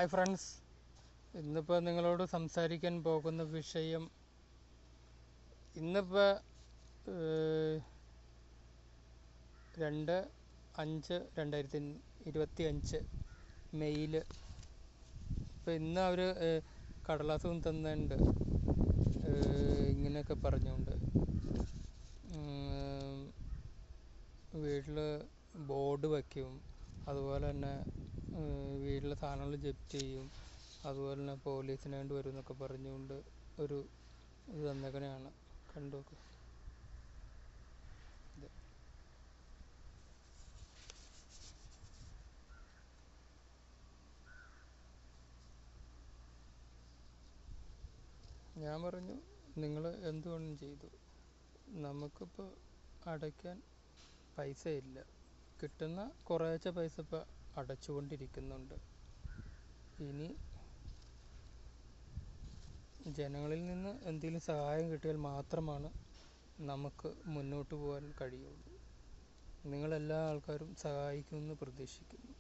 Hi friends, ഇന്നിപ്പോൾ നിങ്ങളോട് സംസാരിക്കാൻ പോകുന്ന വിഷയം ഇന്നിപ്പോൾ 2/5/2025 മെയിൽ. ഇപ്പോൾ ഇന്ന് അവർ കടലാസും തന്നുണ്ട്, ഇങ്ങനെയൊക്കെ പറഞ്ഞുകൊണ്ട് വീട്ടിൽ ബോർഡ് വയ്ക്കും, അതുപോലെ തന്നെ വീട്ടിലെ സാധനങ്ങൾ ജപ്തി ചെയ്യും, അതുപോലെ തന്നെ പോലീസിനെ കൊണ്ട് വരും എന്നൊക്കെ പറഞ്ഞുകൊണ്ട് ഒരു ഇത് തന്നേക്കനെയാണ്. കണ്ടു നോക്ക്. ഞാൻ പറഞ്ഞു, നിങ്ങൾ എന്തുകൊണ്ടും ചെയ്തു, നമുക്കിപ്പോൾ അടയ്ക്കാൻ പൈസ ഇല്ല, കിട്ടുന്ന കുറേശ്ശെ പൈസ ഇപ്പോൾ അടച്ചുകൊണ്ടിരിക്കുന്നുണ്ട്. ഇനി ജനങ്ങളിൽ നിന്ന് എന്തെങ്കിലും സഹായം കിട്ടിയാൽ മാത്രമാണ് നമുക്ക് മുന്നോട്ട് പോകാൻ കഴിയുള്ളൂ. നിങ്ങളെല്ലാ ആൾക്കാരും സഹായിക്കുമെന്ന് പ്രതീക്ഷിക്കുന്നു.